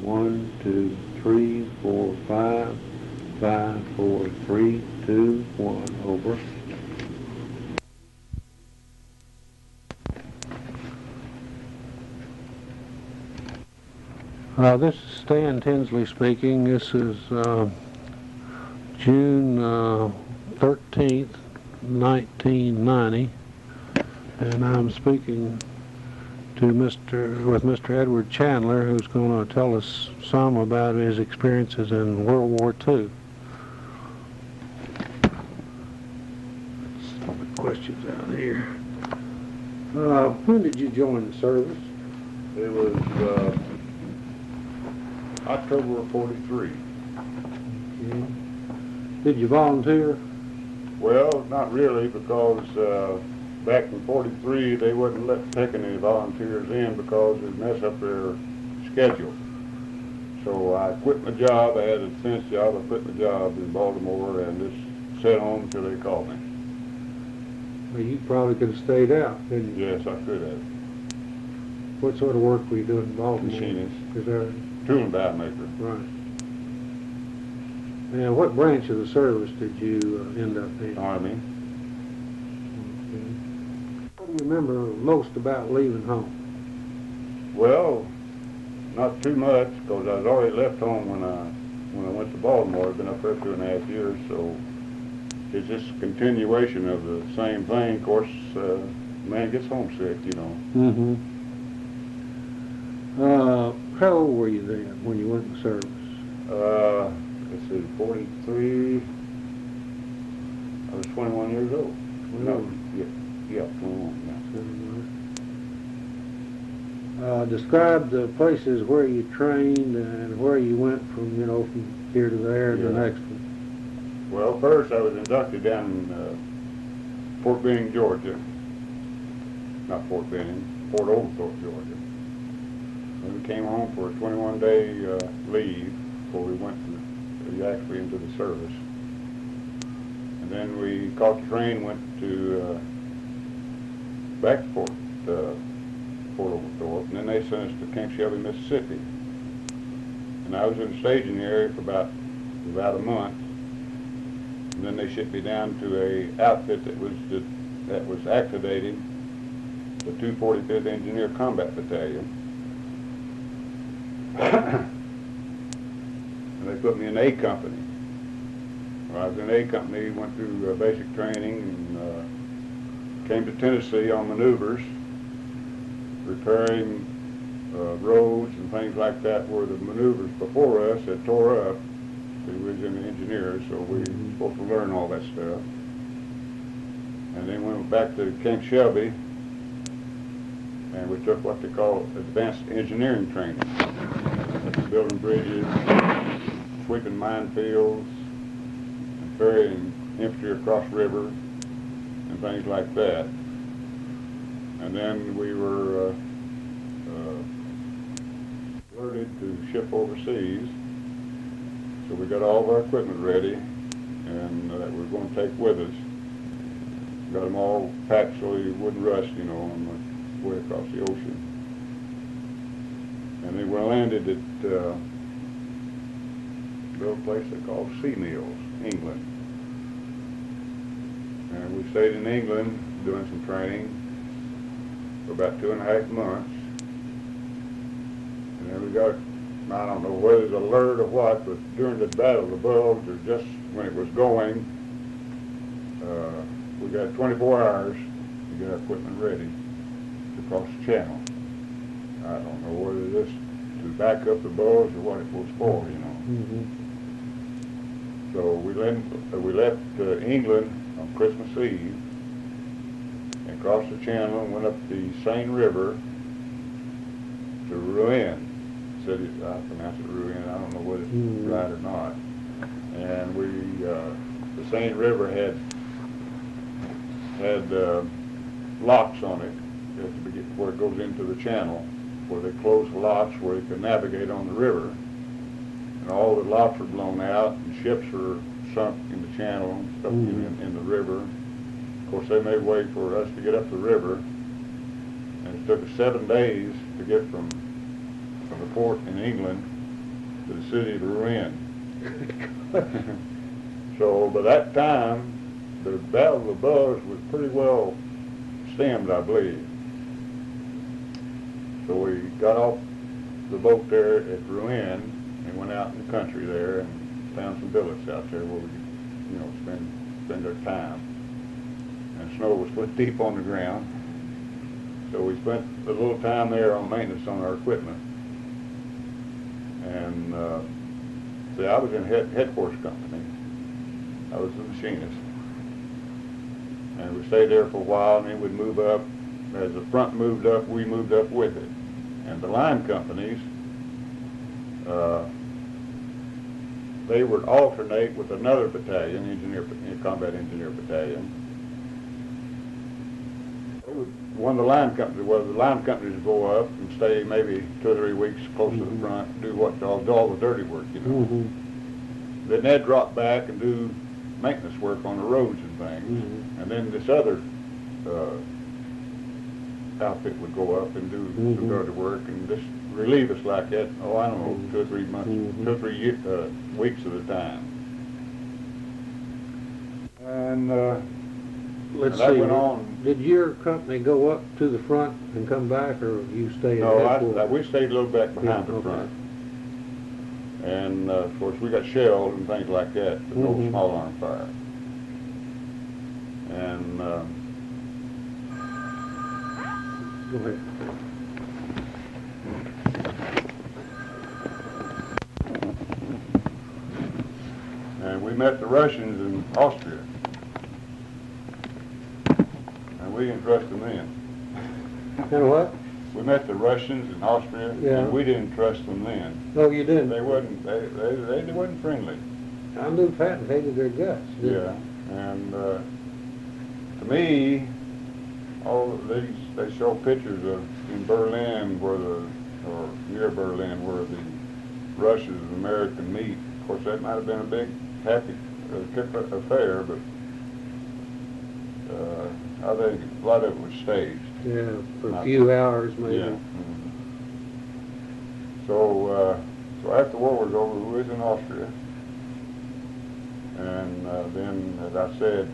1, 2, 3, 4, 5, 5, 4, 3, 2, 1, over. This is Stan Tinsley speaking. This is June 13th, 1990, and I'm speaking to with Mr. Edward Chandler, who's going to tell us some about his experiences in World War II. Some questions out here. When did you join the service? It was October of 43. Okay. Did you volunteer? Well, not really, because back in 43 they wouldn't taking any volunteers in because it'd mess up their schedule. So I quit my job. I had a defense job. I quit my job in Baltimore and just sat home until they called me. Well, you probably could have stayed out, couldn't you? Yes, I could have. What sort of work were you doing in Baltimore? Machinist. Is that Tool and die maker. right? Now, what branch of the service did you end up in? Army. Okay. What do you remember most about leaving home? Well, not too much, because I was already left home when I went to Baltimore. I've been up there 2.5 years, so it's just a continuation of the same thing. Of course, man gets homesick, you know. Mm-hmm. How old were you then when you went in the service? Let's see, 43. I was 21 years old. 21. No, yeah, 21. Describe the places where you trained and where you went from, from here to there to the next one. Well, first I was inducted down in Fort Benning, Georgia. Not Fort Benning, Fort Oglethorpe, Georgia. And we came home for a 21-day leave before we went actually into the service. And then we caught the train, went to back to Fort Oglethorpe, and then they sent us to Camp Shelby, Mississippi. And I was in the staging area for about a month. And then they shipped me down to a outfit that was activating the 245th Engineer Combat Battalion. And they put me in A Company. Well, I was in A Company, went through basic training, and came to Tennessee on maneuvers, repairing roads and things like that where the maneuvers before us had tore up. We was in the engineers, so we were supposed to learn all that stuff. And then we went back to Camp Shelby, and we took what they call advanced engineering training. Building bridges, sweeping minefields, and ferrying infantry across river, and things like that. And then we were alerted to ship overseas. So we got all of our equipment ready, and that we were going to take with us. Got them all packed so they wouldn't rust, on the way across the ocean. And then we landed at a little place they called Sea Mills, England. And we stayed in England doing some training for about 2.5 months. And then we got, I don't know whether it was alert or what, but during the Battle of the Bulge, or just when it was going, we got 24 hours to get our equipment ready to cross the channel. I don't know whether this to back up the Bulge or what it was for, Mm-hmm. So we left England on Christmas Eve and crossed the channel and went up the Seine River to Rouen. I pronounce it Rouen. I don't know whether it's right or not. And the Seine River had locks on it where it goes into the channel, where they closed the locks where you could navigate on the river. And all the locks were blown out, and ships were sunk in the channel and stuff in the river. Of course, they made way for us to get up the river, and it took us 7 days to get from the port in England to the city of Rouen. So by that time, the Battle of the Bulge was pretty well stemmed, I believe. So we got off the boat there at Rouen and went out in the country there and found some billets out there where we could, you know, spend our time. And snow was foot deep on the ground. So we spent a little time there on maintenance on our equipment. And see, I was in headquarters company. I was the machinist. And we stayed there for a while, and then we'd move up. As the front moved up, we moved up with it. And the line companies, they would alternate with another battalion, Combat Engineer Battalion. One of the line companies, the line companies would go up and stay maybe 2 or 3 weeks close to the front, do all the dirty work, you know. Then they'd drop back and do maintenance work on the roads and things. And then this other outfit would go up and do some dirty work and just relieve us like that, oh, I don't know, 2 or 3 months, 2 or 3 weeks at a time. And Let's that see, went on. did your company go up to the front and come back, or you stayed at No, headquarters? we stayed a little back behind the front. And of course we got shelled and things like that, but no small arm fire. And Go ahead. and we met the Russians in Austria. And we didn't trust them then. And what? We met the Russians in Austria, Yeah. and we didn't trust them then. No, you didn't. They wasn't friendly. I knew Patton hated their guts. Yeah, and to me, all of these, they show pictures of in Berlin or near Berlin where the Russians and American meet. Of course, that might have been a big happy affair, but I think a lot of it was staged. Yeah, for a few hours maybe. Yeah. So after the war was over, we was in Austria, and then, as I said,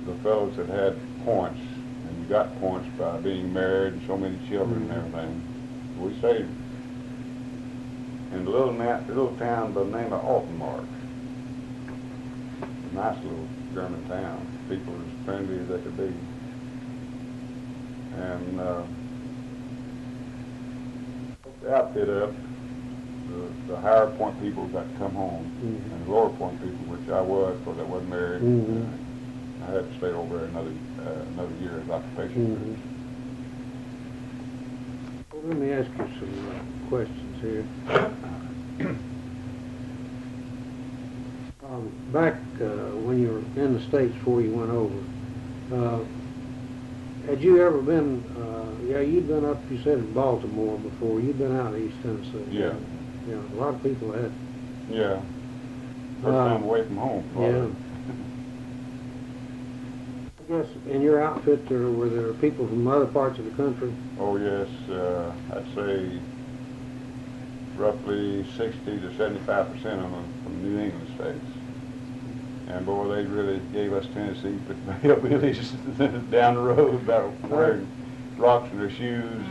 the fellows that had points, and you got points by being married and so many children and everything. We stayed in a little town by the name of Altenmark. A nice little German town. People as friendly as they could be. And the outfit up, the higher point people got to come home, and the lower point people, which I was, because I wasn't married, I had to stay over there another year as occupation. Well, let me ask you some questions here. Back when you were in the States before you went over, had you ever been, you'd been up, you said, in Baltimore before. You'd been out in East Tennessee. Yeah. Yeah, a lot of people had. Yeah. First time away from home. Yeah. I guess in your outfit, were there people from other parts of the country? Oh, yes. I'd say roughly 60 to 75% of them from New England states. And boy, they really gave us Tennessee hillbillies down the road about wearing rocks in their shoes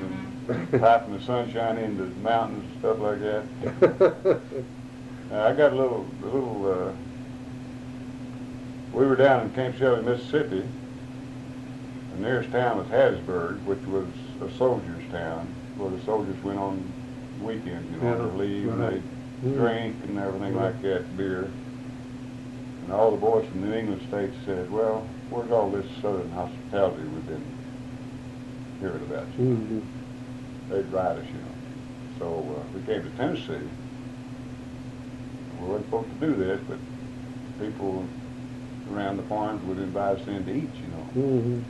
and piping the sunshine into the mountains and stuff like that. I got a little, we were down in Camp Shelby, Mississippi. The nearest town was Hattiesburg, which was a soldier's town, where the soldiers went on weekends, you know, to leave, and they drink and everything like that, beer. And all the boys from New England states said, well, where's all this southern hospitality we've been hearing about you? They'd ride us, you know. So we came to Tennessee. We weren't supposed to do this, but people around the farms would invite us in to eat, you know.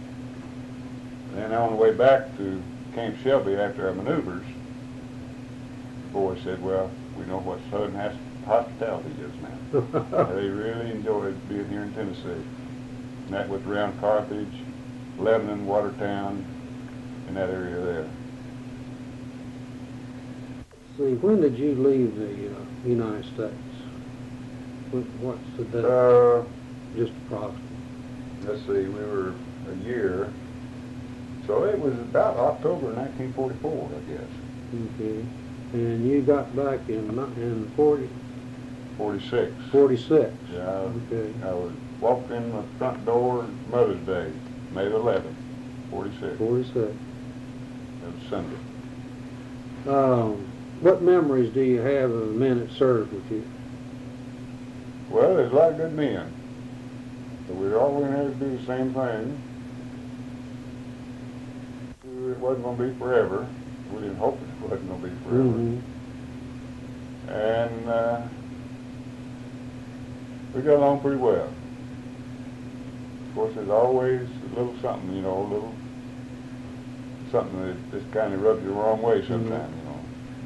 Then on the way back to Camp Shelby after our maneuvers, the boys said, well, we know what southern hospitality is now. They really enjoyed being here in Tennessee. And that was around Carthage, Lebanon, Watertown, in that area there. See, when did you leave the United States? What's the date? Just approximately. Let's see, we were a year. So it was about October 1944, I guess. Okay. And you got back in 46. 46. Yeah, Okay. I was walked in the front door Mother's Day, May the 11th, 46. 46. It was Sunday. What memories do you have of the men that served with you? Well, there's a lot of good men. But we all went there to do the same thing. It wasn't going to be forever. We didn't hope it wasn't going to be forever. Mm-hmm. And we got along pretty well. Of course, there's always a little something, you know, a little something that just kind of rubs you the wrong way sometimes, you know,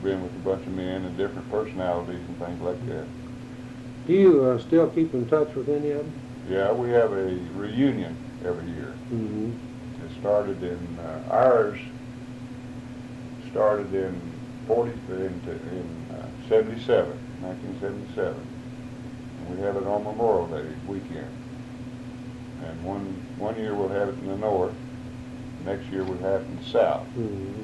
being with a bunch of men and different personalities and things like that. Do you still keep in touch with any of them? Yeah, we have a reunion every year. Mm-hmm. It started in, ours started in 1977. And we have it on Memorial Day weekend. And one year we'll have it in the north, next year we'll have it in the south. Mm-hmm.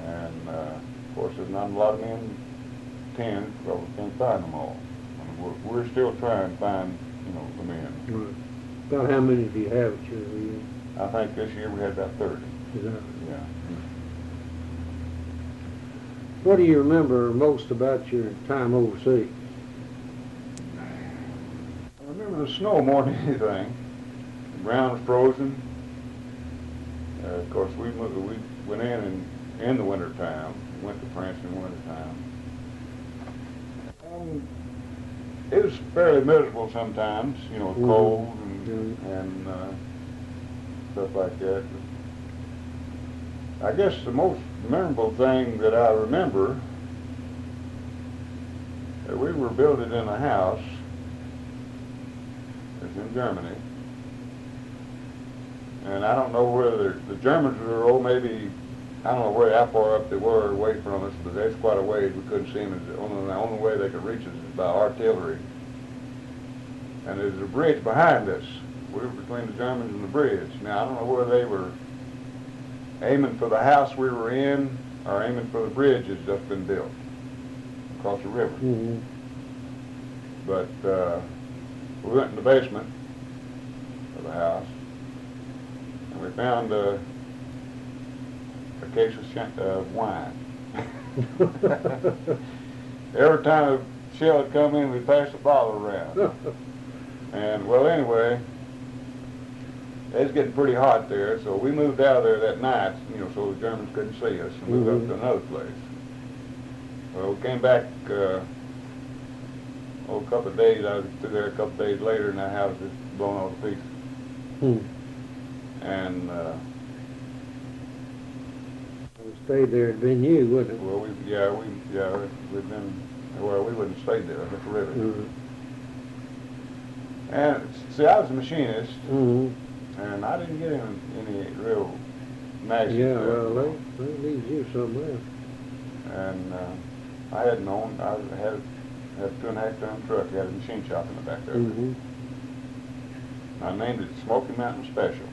And of course there's not a lot of men attend because we can't find them all. And we're still trying to find, you know, the men. Right. About how many do you have at your reunion? I think this year we had about 30. Is that? Yeah. What do you remember most about your time overseas? I remember the snow more than anything. The ground was frozen. Of course, we went in the winter time. We went to France in the winter time. It was fairly miserable sometimes, you know, cold and stuff like that. But I guess the most memorable thing that I remember, we were building in a house. It's in Germany. And I don't know whether the Germans were, maybe, I don't know how far up they were away from us, but that's quite a ways. We couldn't see them. The only way they could reach us is by artillery. And there's a bridge behind us. We were between the Germans and the bridge. Now, I don't know whether they were aiming for the house we were in or aiming for the bridge that's just been built across the river. Mm-hmm. But we went in the basement of the house, and we found a case of wine. Every time a shell had come in, we passed the bottle around. And, well, anyway, it was getting pretty hot there, so we moved out of there that night, you know, so the Germans couldn't see us, and moved up to another place. Well, we came back a couple of days. I was through there a couple of days later, and that house was blown all to pieces. And stayed there, it'd been you, wouldn't it? well, we'd been, well, we wouldn't have stayed there. I hit the river. And see, I was a machinist, and I didn't get any real nasty Yeah, stuff. well, they leave you somewhere. And I had known, I had a 2.5-ton truck. I had a machine shop in the back there. I named it Smoky Mountain Special.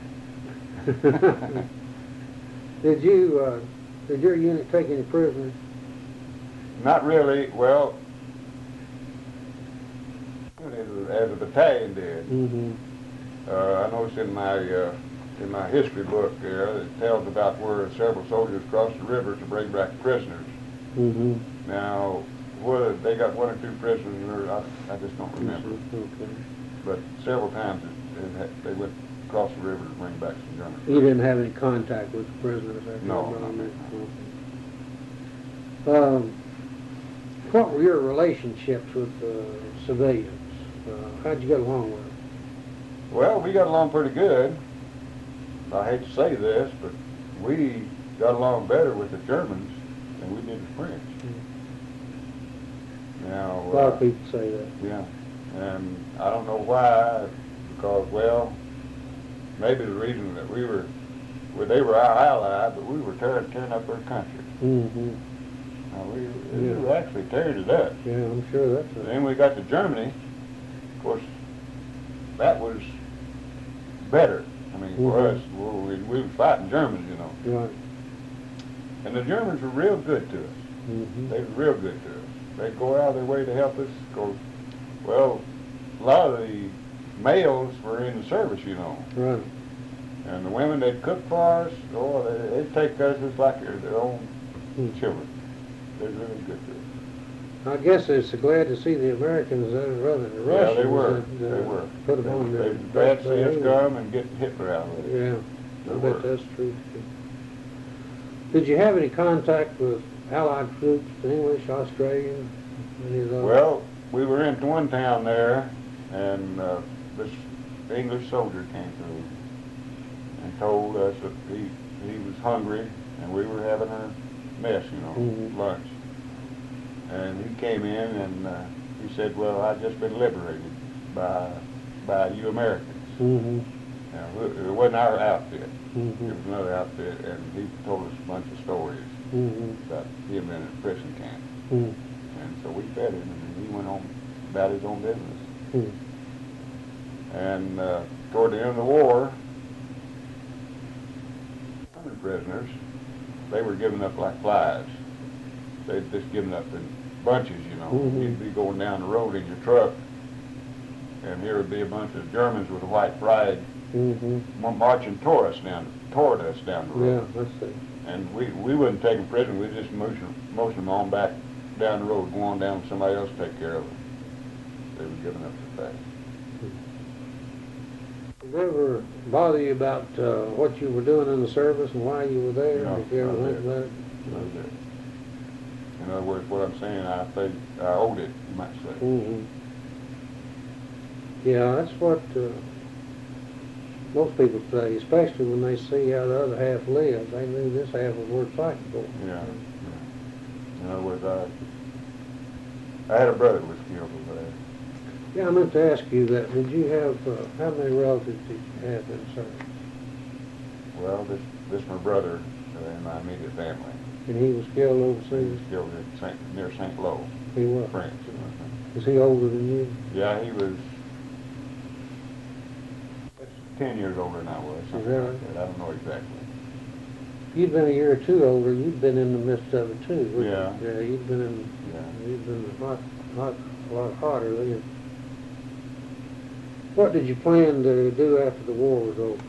Did your unit take any prisoners? Not really. Well, as a battalion did. I noticed in my history book there, it tells about where several soldiers crossed the river to bring back prisoners. Now, whether they got 1 or 2 prisoners, I just don't remember. But several times they went across the river to bring back some Germans. You didn't have any contact with the prisoners? No. What were your relationships with civilians? How'd you get along with them? Well, we got along pretty good. I hate to say this, but we got along better with the Germans than we did the French. Now, A lot of people say that. Yeah, and I don't know why, because, well, maybe the reason that they were our ally, but we were tearing up their country. Now, we were actually teared it up. Yeah, I'm sure that's right. Then we got to Germany. Of course, that was better. I mean, for us, we were fighting Germans, you know. Right. And the Germans were real good to us. They were real good to us. They'd go out of their way to help us. Because, well, a lot of the males were in the service, you know. Right. And the women, they'd cook for us. Oh, they'd take us just like their own children. They're really good to us. I guess it's glad to see the Americans rather than the Russians. Yeah, they were. That, They were. Put them on their. They glad to see us come and get Hitler out of it. Yeah, I bet that's true. Did you have any contact with Allied troops, English, Australian, any of those? Well, we were in one town there, and this English soldier came through and told us that he was hungry, and we were having our mess, you know, lunch. And he came in and he said, well, I've just been liberated by you Americans. Now, it wasn't our outfit. It was another outfit, and he told us a bunch of stories about him in a prison camp. And so we fed him, and he went on about his own business. And toward the end of the war, 100 prisoners, they were given up like flies. They'd just given up in bunches, you know. You'd be going down the road in your truck, and here would be a bunch of Germans with a white flag marching toward us down the road. Yeah, that's it. And we wouldn't take them prisoner. We'd just motion them on back down the road, go on down to somebody else to take care of them. They were giving up the fact. Did it ever bother you about what you were doing in the service and why you were there? No, Did you ever think about it? No, in other words, what I'm saying, I think I owed it, you might say. Yeah, that's what most people say, especially when they see how the other half lives. They knew this half was worth fighting for. Yeah. In other words, I had a brother who was killed over there. Yeah, I meant to ask you that. Did you have, how many relatives did you have in service? Well, this is my brother in my immediate family. And he was killed He overseas? was killed near St. Lo, He was? France. Was he older than you? Yeah, he was 10 years older than I was. Is that right? I don't know exactly. If you'd been a year or two older, you'd been in the midst of it too. wouldn't Yeah. you? Yeah, you'd been a lot hotter then. What did you plan to do after the war was over?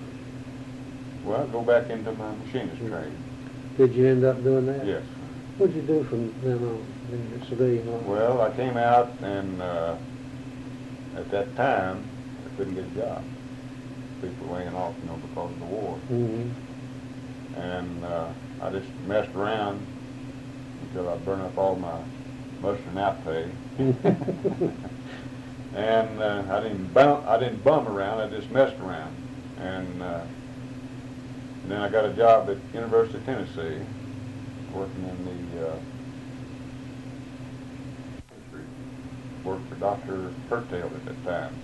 Well, go back into my machinist trade. Did you end up doing that? Yes. What did you do from then on in your civilian life? Well, I came out and at that time I couldn't get a job. People were laying off, you know, because of the war. And I just messed around until I burned up all my mustard and out pay. And I didn't bum around. I just messed around. And then I got a job at University of Tennessee, working in the worked for Dr. Pertale at that time.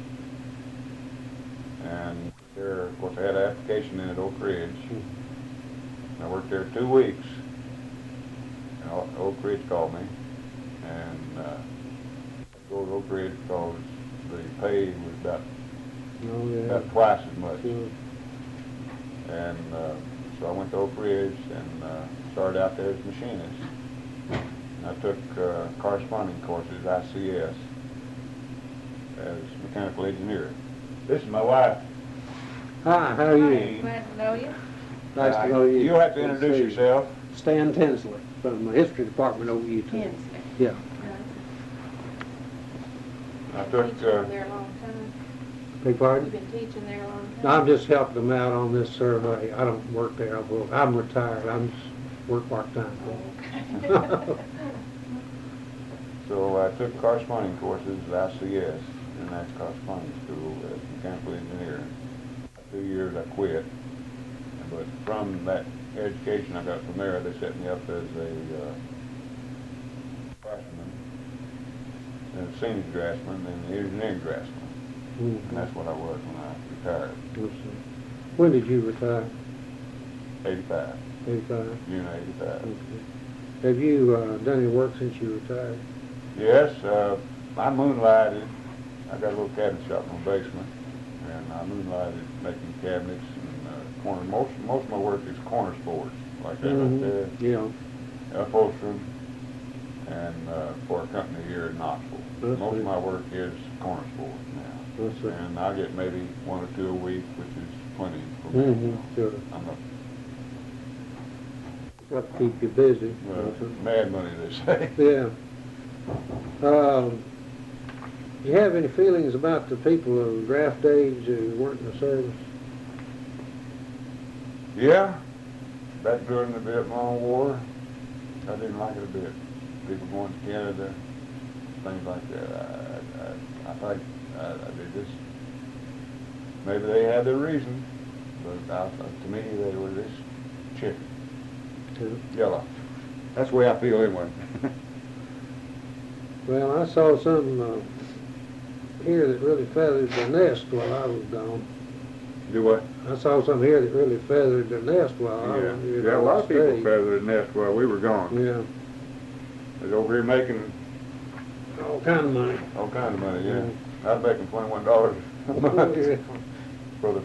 And there, of course, I had an application in at Oak Ridge. I worked there 2 weeks, and Oak Ridge called me, and I go to Oak Ridge because the pay was about twice as much. And so I went to Oak Ridge and started out there as a machinist. And I took corresponding courses, ICS, as mechanical engineer. This is my wife. Hi, how are you? Hi, glad to know you. Nice to know you. You'll have to introduce yourself. Stan Tinsley from the history department over UT. Tinsley. Yeah. I took, Teaching there a long time. Beg pardon? You've been teaching there a long time. No, I'm just helping them out on this survey. I don't work there. I'm retired. I'm just work part-time. Okay. so I took corresponding courses at ICS, and that's corresponding school as mechanical engineer. 2 years I quit, but from that education I got from there, they set me up as a draftsman, and a senior draftsman, and an engineering draftsman. And that's what I was when I retired. When did you retire? 85. 85. June 85. Okay. Have you done any work since you retired? Yes, I moonlighted. I got a little cabinet shop in my basement, and I moonlighted making cabinets and corner. Most of my work is corner boards, like that right there. Yeah. Upholstering, and for a company here in Knoxville. Most of my work is corner boards now. That's right. And I get maybe 1 or 2 a week, which is plenty for me. Sure. I'm not Got to keep you busy. mad money, they say. Yeah. You have any feelings about the people of draft age who weren't in the service? Yeah, back during the Vietnam War, I didn't like it a bit. People going to Canada, things like that. I think they just, maybe they had their reason, but to me they were just chicken. Yellow. That's the way I feel anyway. Well, I saw some here that really feathered the nest while I was gone. Do what? I saw some here that really feathered the nest while I was here. Yeah, a lot of people feathered the nest while we were gone. Yeah. They're over here making All kind of money. all kind of money, yeah. I was making $21 a month for the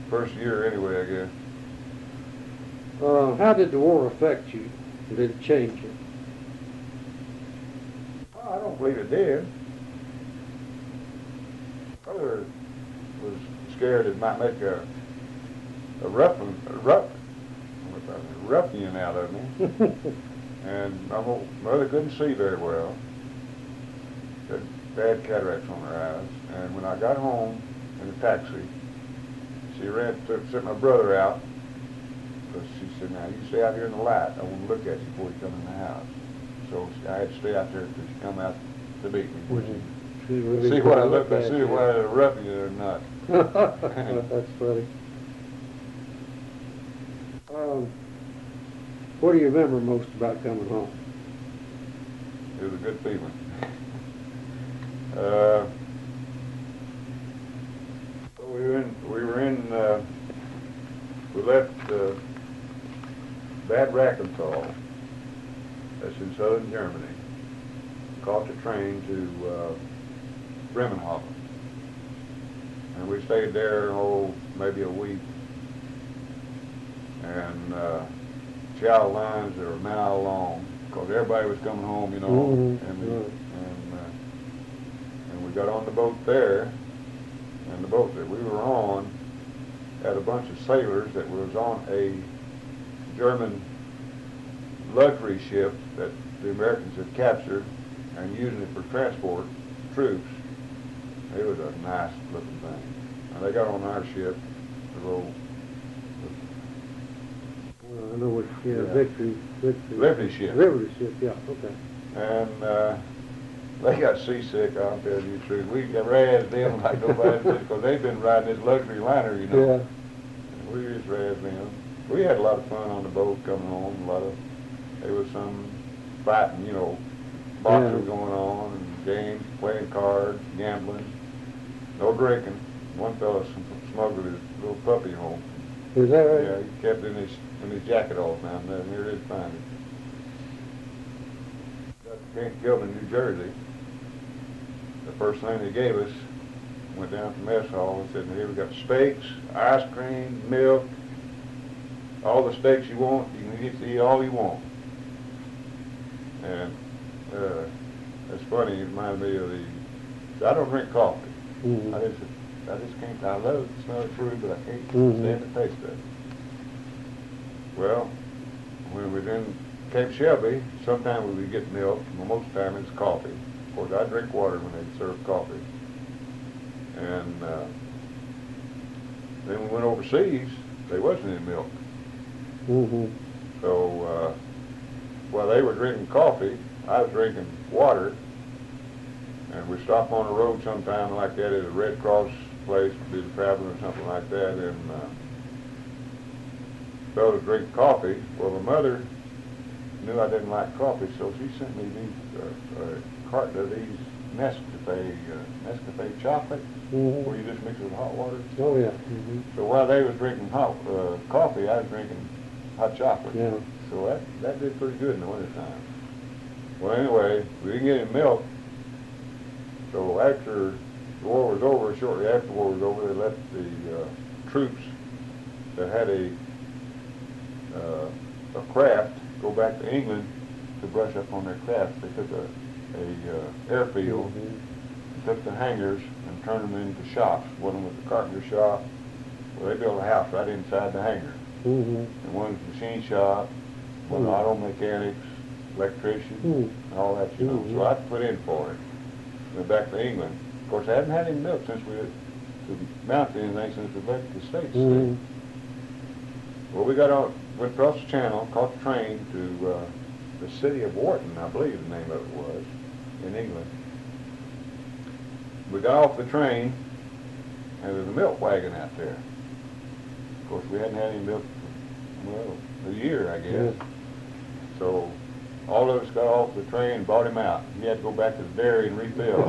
first year anyway, I guess. How did the war affect you? Did it change you? Well, I don't believe it did. Brother was scared it might make a ruffian out of me. And my mother couldn't see very well. She had bad cataracts on her eyes. And when I got home in a taxi, she sent my brother out. Because she said, now you stay out here in the light. I want to look at you before you come in the house. So I had to stay out there until she come out to meet me before she Really see what I look like, see whether I was a ruffian or not. That's funny. What do you remember most about coming home? It was a good feeling. We left Bad Rakenthal, that's in southern Germany, caught the train to Bremenhaven. And we stayed there, maybe a week. And chow lines that were a mile long, because everybody was coming home, you know, and we got on the boat there, and the boat that we were on had a bunch of sailors that was on a German luxury ship that the Americans had captured and using it for transport troops. It was a nice looking thing. And they got on our ship, the little I know what, Victory. Liberty ship. Liberty ship, yeah, okay. And they got seasick, I'll tell you the truth. We razzed them like nobody did, because they'd been riding this luxury liner, you know. Yeah. And we just razzed them. We had a lot of fun on the boat coming home. There was some fighting, you know, boxing going on, and games, playing cards, gambling, no drinking. One fellow smuggled his little puppy home. Is that right? Yeah, he kept it in his jacket all the time. Never did find it. Got killed in New Jersey. The first thing they gave us, went down to mess hall and said, here we got steaks, ice cream, milk, all the steaks you want. You can get to eat all you want. And it's funny. It reminded me of I don't drink coffee. I just can't. I love it, smell it fruit, but I can't stand the taste of it. Well, when we was in Cape Shelby, sometimes we would get milk. Most of the time it's coffee. Of course, I drink water when they serve coffee. And then we went overseas. There wasn't any milk. So while they were drinking coffee, I was drinking water. And we stopped on the road sometime like that at a Red Cross place, do the traveling or something like that, and fellas drink coffee. Well, my mother knew I didn't like coffee, so she sent me a carton of these Nescafe chocolate, where you just mix it with hot water. Oh, yeah. So while they was drinking hot coffee, I was drinking hot chocolate. Yeah. So that did pretty good in the wintertime. Well, anyway, we didn't get any milk. So after the war was over, shortly after the war was over, they let the troops that had a craft go back to England to brush up on their craft. They took a airfield, took the hangars and turned them into shops. One was a carpenter shop. Well, they built a house right inside the hangar. And one was a machine shop, one auto mechanics, electrician, and all that, you know. So I put in for it. Went back to England. Of course, I hadn't had any milk since we mounted anything since we left the States. Well, we went across the channel, caught the train to the city of Wharton, I believe the name of it was, in England. We got off the train, and there was a milk wagon out there. Of course, we hadn't had any milk for, well, a year, I guess. So all of us got off the train and bought him out. He had to go back to the dairy and refill.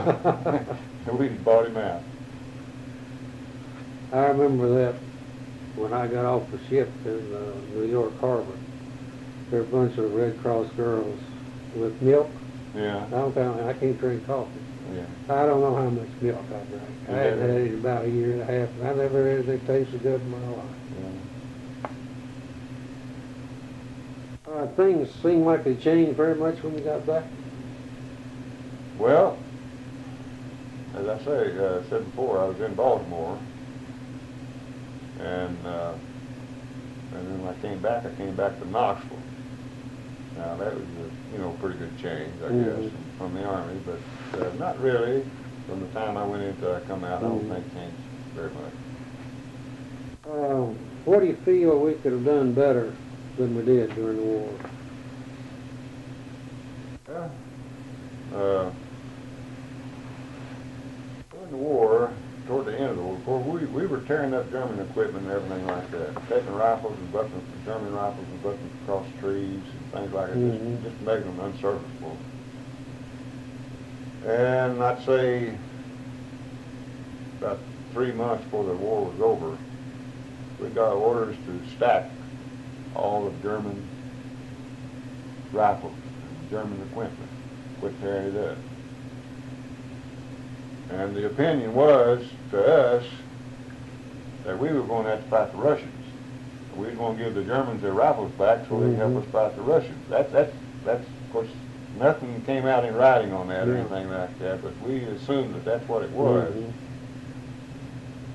And we just bought him out. I remember that when I got off the ship in New York Harbor. There were a bunch of Red Cross girls with milk. Yeah. I can't drink coffee. Yeah. I don't know how much milk I drank. I hadn't had it in about a year and a half. I never had anything tasted good in my life. Things seemed like they changed very much when we got back. Well, as I said before, I was in Baltimore, and then when I came back to Knoxville. Now that was a pretty good change, I guess, from the Army, but not really. From the time I went in till I come out, I don't think it changed very much. What do you feel we could have done better than we did during the war? During the war, toward the end of the war, we were tearing up German equipment and everything like that, taking rifles and bucking German rifles and bucking across trees and things like that, just making them unserviceable. And I'd say about 3 months before the war was over, we got orders to stack all of German rifles and German equipment, quit tearing it up. And the opinion was, to us, that we were going to have to fight the Russians. We were going to give the Germans their rifles back so they could help us fight the Russians. That's of course, nothing came out in writing on that or anything like that, but we assumed that that's what it was.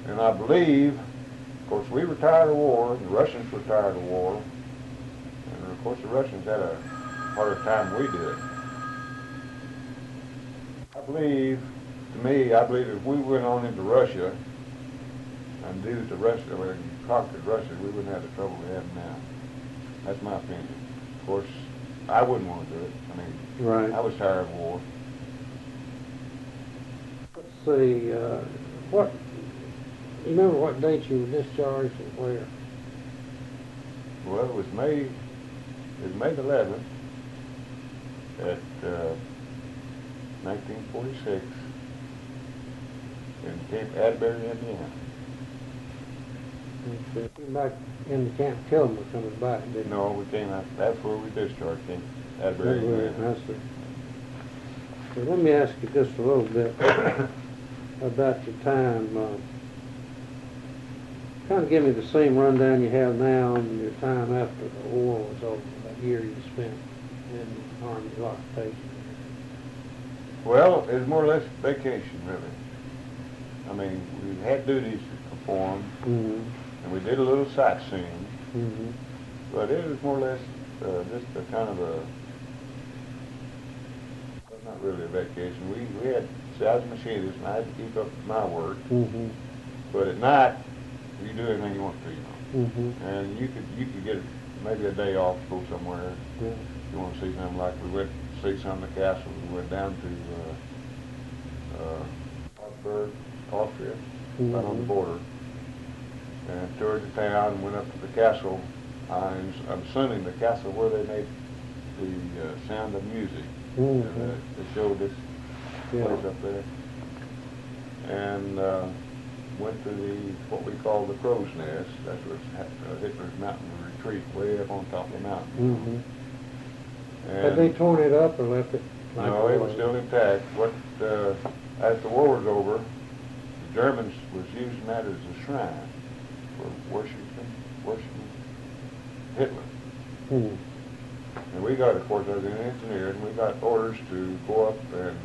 And I believe, of course, we were tired of war, and the Russians were tired of war, and of course the Russians had a harder time than we did. I believe if we went on into Russia and did to Russia, and conquered Russia, we wouldn't have the trouble we have now. That's my opinion. Of course, I wouldn't want to do it. I mean, I was tired of war. Let's see, you remember what date you were discharged and where? Well, it was May the 11th at 1946 in Cape Atterbury, Indiana. You came back in the Camp Tillman coming back, didn't you? No, we came out, that's where we discharged, Cape Atterbury, Indiana. So let me ask you just a little bit about your time. Kind of give me the same rundown you have now and your time after the war was over, that year you spent in the Army's occupation. Well, it was more or less vacation, really. I mean, we had duties to perform, and we did a little sightseeing, but it was more or less just a kind of a, well, not really a vacation. We had, see, I was a machinist, and I had to keep up with my work, but at night, you do anything you want to, you know. And you could get maybe a day off to go somewhere. If you want to see something, like we went to see some of the castles. We went down to Augsburg, Austria, right on the border, and toured the town and went up to the castle. I'm assuming the castle where they made the Sound of Music. They showed this place up there. And went to what we call the Crow's Nest. That's where Hitler's Mountain retreat way up on top of the mountain. Mm-hmm. And Had they torn it up or left it like no, it was still intact. As the war was over, the Germans was using that as a shrine for worshiping Hitler. Hmm. And we got, of course, as an engineer, and we got orders to go up and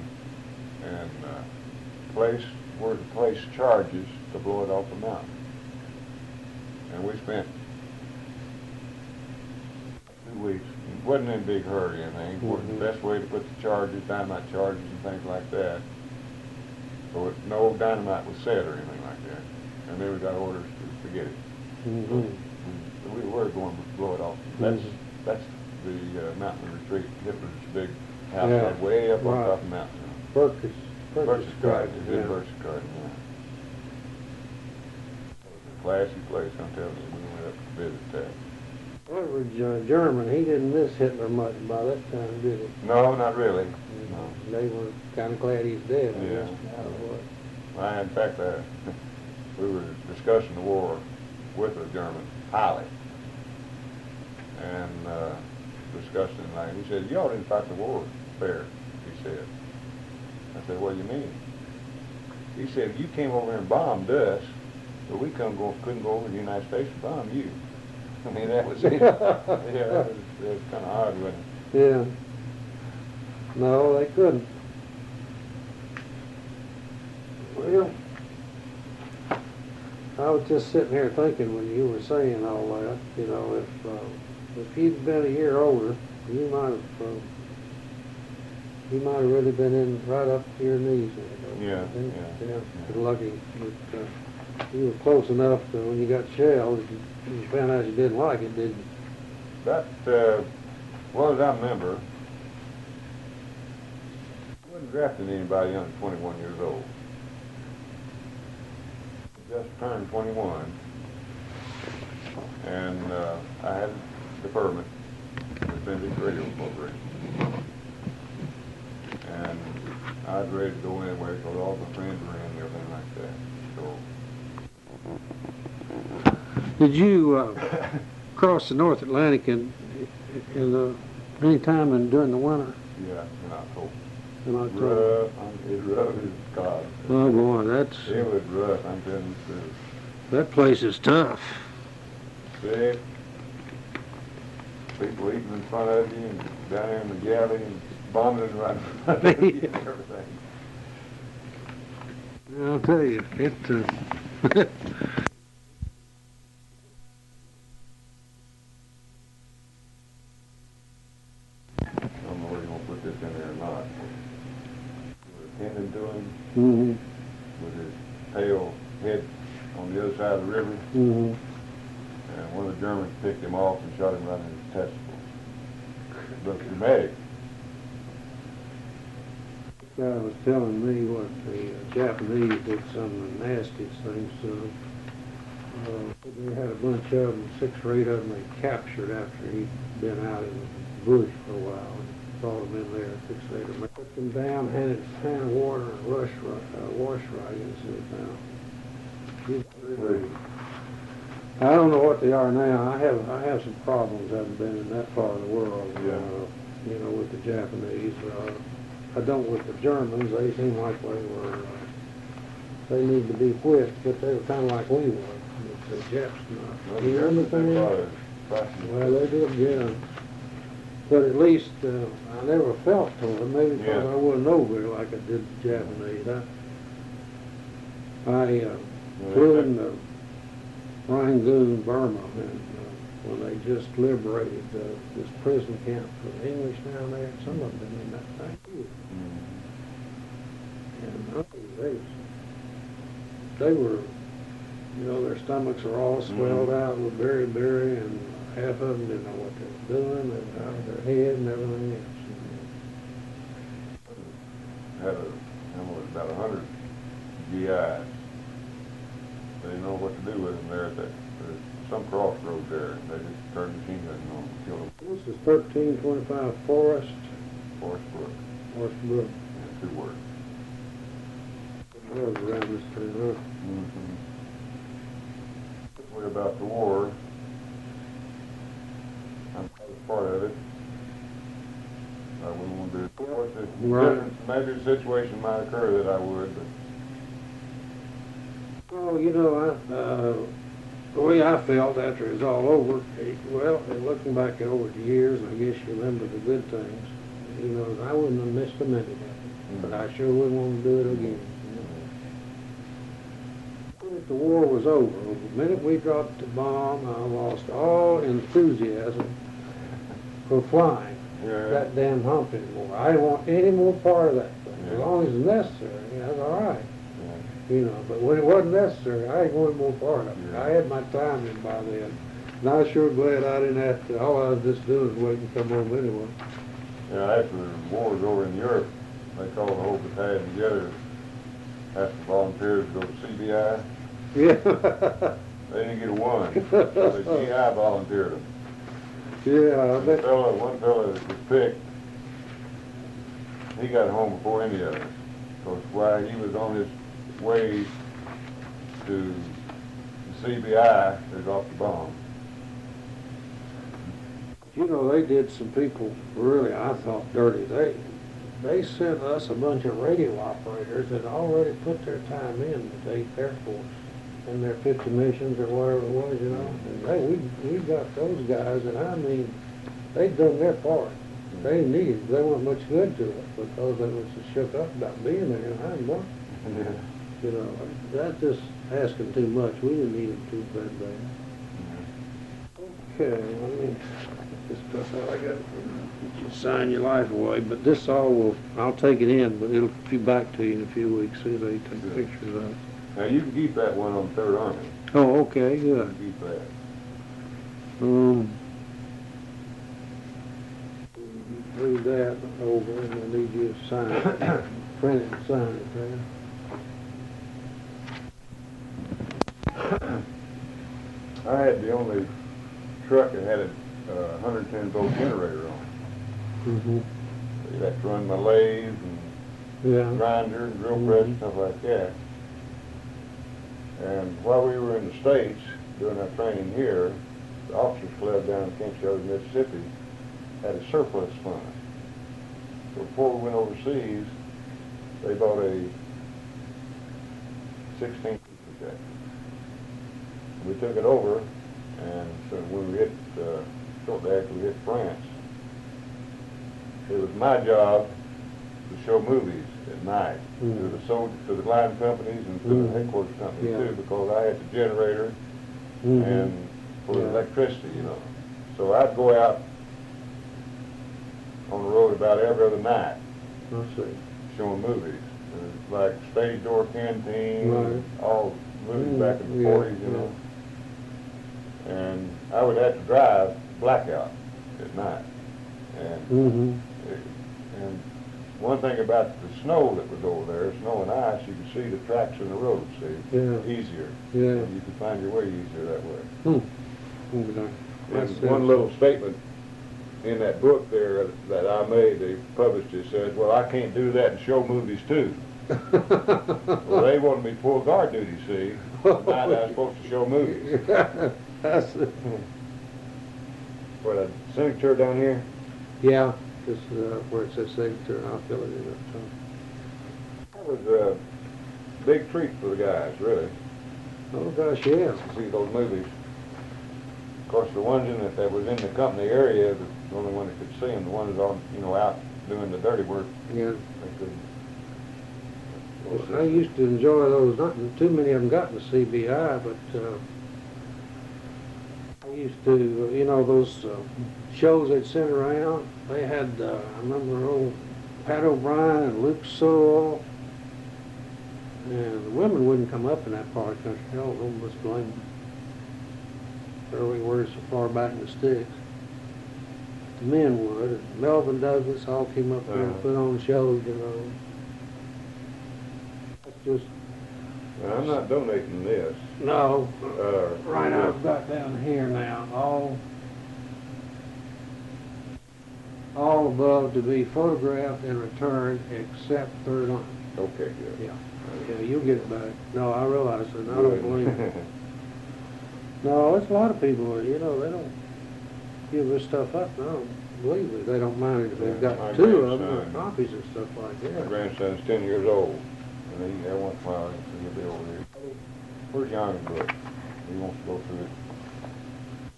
place charges to blow it off the mountain. And we spent 2 weeks. It wasn't in a big hurry or anything. It was the best way to put the charges, dynamite charges and things like that. So no dynamite was set or anything like that. And then we got orders to forget it. Mm-hmm. So we were going to blow it off. That's the mountain retreat. Hitler's big house Yeah. way up on Right. top of the mountain. Burke's Garden. yeah. Burke's Garden, yeah. It was a classy place, I'm telling you. We went up to visit that. Average German, he didn't miss Hitler much by that time, did he? No, not really. No. They were kind of glad he's dead. I Yeah. guess, out of what. In fact, we were discussing the war with a German pilot, and discussing like he said, "Y'all didn't fight the war fair," he said. I said, "What do you mean?" He said, "You came over here and bombed us, but we couldn't go over to the United States and bomb you." I mean, that was it. Yeah, it was kind of odd, wasn't it? Yeah. No, they couldn't. Well, I was just sitting here thinking when you were saying all that, you know, if you'd been a year older, you might have really been in right up to your knees. Yeah. You're lucky that you were close enough to when you got shelled, you found out you didn't like it, didn't you? That, well as I remember, I wasn't drafting anybody under 21 years old. Just turned 21, and I had a deferment with Vintage Radio Corporation. And I was ready to go anyway because all my friends were in and everything like that. So. Did you cross the North Atlantic any time during the winter? Yeah, in October. In October? It's rough as God. Oh boy, It was rough, I'm telling you the truth. that place is tough. Sick. People eating in front of you and down there in the galley and vomiting right in front of you and everything. I'll tell you, it. I don't know where you're going to put this in there or not. We were attending to him Mm-hmm. with his tail head on the other side of the river, Mm-hmm. and one of the Germans picked him off and shot him right in his testicles. It looked dramatic. This guy was telling me what the Japanese did some of the nastiest things to him. They had a bunch of them, 6 or 8 of them they captured after he'd been out in the bush for a while. Brought them in there, 6 or 8 of them. Put them down, handed a pan of water, and wash right into it. I don't know what they are now. I have some problems. I haven't been in that part of the world. Yeah. You know, with the Japanese. I don't with the Germans. They seem like they need to be whipped, but they were kind of like we were. But the Japs not. Well, You the Germans understand? Well, they did, yeah. But at least I never felt to them, maybe because I wasn't over there like I did the Japanese. I flew in Rangoon, Burma, and when they just liberated this prison camp for the English down there, some of them in that thing too. And they were, you know, their stomachs were all swelled out with beriberi, and half of them didn't know what they were doing, they were out of their head and everything else. Had about 100 GIs. They didn't know what to do with them there at some crossroads there. They just turned machine guns on them and killed them. This is 1325 Forest Brook. Brook. Yeah, 2 words. Road around this thing, huh? About the war, part of it. I wouldn't want to do it. Of course, if Right. maybe a situation might occur that I would, but Well, you know, the way I felt after it was all over, well, and looking back over the years, I guess you remember the good things. You know, I wouldn't have missed a minute of it, but I sure wouldn't want to do it again. The minute the war was over, the minute we dropped the bomb, I lost all enthusiasm for flying yeah, that damn hump anymore. I didn't want any more part of that thing. As long as it's necessary, that's all right. You know, but when it wasn't necessary, I ain't wanted more part of it. Yeah. I had my time in by then. And I was sure glad I didn't have to, all I was just doing was waiting to come home anyway. yeah. After the war was over in Europe, they called the whole battalion together, asked the volunteers to go to CBI. Yeah. They didn't get a one. The GI volunteered them. Yeah, I One bet. fella that was picked, he got home before any of us. Because while he was on his way to the CBI, they dropped the bomb. You know, they did some people really, I thought, dirty. They sent us a bunch of radio operators that already put their time in with the 8th Air Force and their 50 missions or whatever it was, you know. And hey, we got those guys, and I mean, they'd done their part. They needed, they weren't much good to it because they were so shook up about being there and having work. Yeah. You know, that's just asking too much. We didn't need them too bad. Okay, let me get this stuff out. I got you sign your life away, but this all will, I'll take it in, but it'll be back to you in a few weeks, as soon as they take Good. pictures of it. Now you can keep that one on 3rd Army. Oh, okay, You good. can keep that. Read that over, and I need you to sign it, print it and sign it, man. I had the only truck that had a 110 volt generator on Mm-hmm. it. You had to run my lathe and Yeah. grinder and drill press and stuff like that. And while we were in the States doing our training here, the officers club down in Camp Shelby, Mississippi, had a surplus fund. So before we went overseas, they bought a 16 projector. We took it over, and so when we hit, shortly after we hit France, it was my job to show movies at night to the line companies and to the headquarters companies too, because I had the generator and for the electricity, you know. So I'd go out on the road about every other night I see. showing movies. Like Stage Door Canteen, Right. all movies back in the Yeah, 40s, you know. And I would have to drive blackout at night. And and one thing about the snow that was over there, snow and ice, you could see the tracks in the road, see? Yeah. Easier. Yeah. And you could find your way easier that way. That's And one little statement in that book there that I made, they published it, says, well, I can't do that and show movies too. Well, they wanted me to pull guard duty, see? At night I was supposed to show movies. That's it. For the signature down here? Yeah, just where it says signature, and I'll fill it in up top. That was a big treat for the guys, really, Oh gosh, yeah. to see those movies. Of course, the ones that was in the company area, the only one that could see them, the ones on, out doing the dirty work, Yeah. they could. I used to enjoy those. Not too many of them got in the CBI, but I used to, those shows they'd sent around. They had, I remember old Pat O'Brien and Luke Sewell, and the women wouldn't come up in that part of the country. I don't know what's blame them. There we were so far back in the sticks. The men would. Melvin Douglas all came up there and put on shows, That's just... Now, I'm not donating this. No, right I've got down here now, all above to be photographed and returned except third line. Okay, good. Yeah, you'll get it back. No, I realize that, I don't blame you. No, it's a lot of people, they don't, give this stuff up, and I don't believe it. They don't mind it if they've My got two of them, or grandson. copies and stuff like My that. grandson's 10 years old, and he, every once in a while, he'll be over here. Where's Yanni's book? He wants to go through it.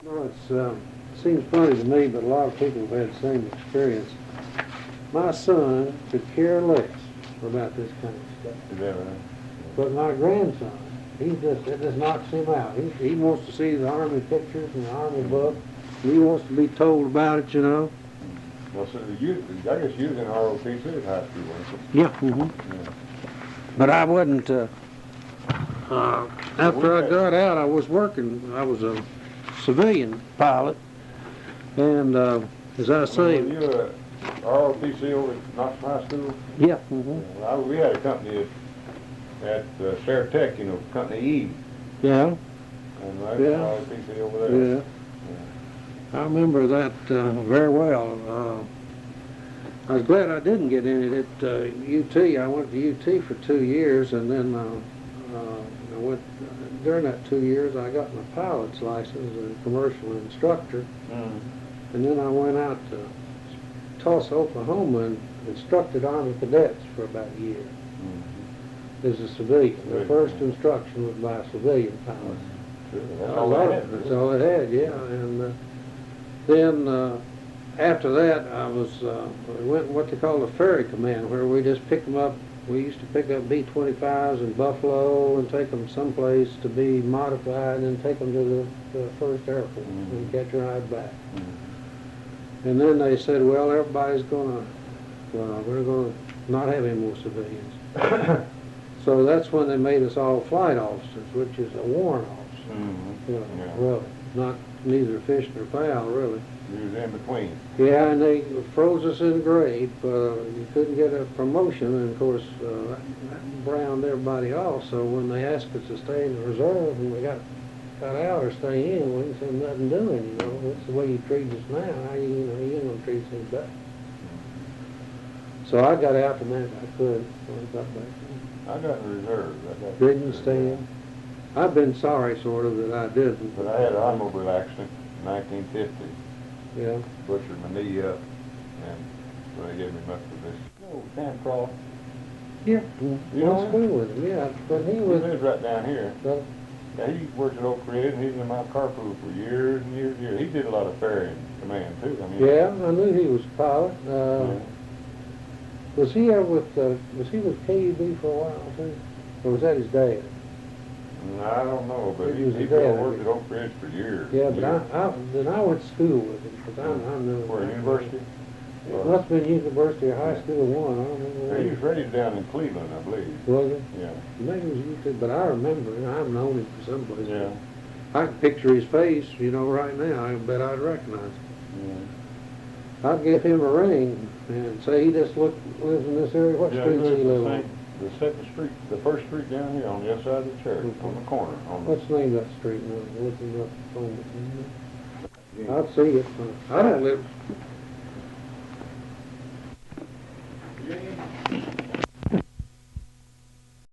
No, it seems funny to me, but a lot of people have had the same experience. My son could care less about this kind of stuff. Is that right? But my grandson, it just knocks him out. He wants to see the Army pictures and the Army book. He wants to be told about it, you know. Well, so I guess you was in ROTC at high school, weren't you? Yeah. Yeah. But I wasn't, after I got out, I was working, I was a civilian pilot. And as I say... Were you ROTC over at Knoxville High School? Yeah. We had a company at Sarah Tech, you know, Company E. Yeah. And I was Yeah. ROTC over there. Yeah. I remember that very well. I was glad I didn't get in it at UT. I went to UT for 2 years, and then I went, during that 2 years, I got my pilot's license as a commercial instructor. And then I went out to Tulsa, Oklahoma, and instructed Army cadets for about a year as a civilian. The first instruction was by a civilian pilot. That's all I had. That's all it had, yeah. And then after that, I was we went in what they call the ferry command, where we just picked them up. We used to pick up B-25s in Buffalo and take them someplace to be modified, and then take them to the first airport and catch a ride back. And then they said, well, everybody's we're gonna not have any more civilians. So that's when they made us all flight officers, which is a warrant officer. You know, Yeah. well, not neither fish nor fowl, really. You was in between. Yeah, and they froze us in grade. You couldn't get a promotion, and of course that browned everybody off. So when they asked us to stay in the reserve, and we got out or stay in, we didn't say nothing doing. You know, that's the way you treat us now. How you ain't gonna treat us any better. So I got out the minute I could when I got back. I got in the reserve. Didn't stay in. I've been sorry, sort of, that I didn't. But I had an automobile accident in 1950. Yeah. Butchered my knee up, and so they gave me muscle this. Oh, Sam Cross. Yeah. You Went know to school with him, yeah. But he He was... lives right down here. Well, Yeah, he worked at Oak Ridge, and he was in my carpool for years and years and years. He did a lot of ferrying command, too. I mean, yeah, I knew he was a pilot. yeah. Was he with KUB for a while, too? Or was that his dad? I don't know, but He he was a worked dad. at Oak Ridge for years. Yeah, and but years. I went to school with him, because I knew him. For university? It must have been University or High School one, I don't remember. He was raised down in Cleveland, I believe. Was it? Yeah. Maybe it was YouTube, but I remember, I've known him from someplace. Yeah. I can picture his face, you know, right now. I bet I'd recognize him. Yeah. I'd give him a ring and say he just lives in this area. What street does he live on? The second street, the first street down here on the other side of the church, on the corner. What's the name of that street now? Looking up on it. I'd see it. I don't live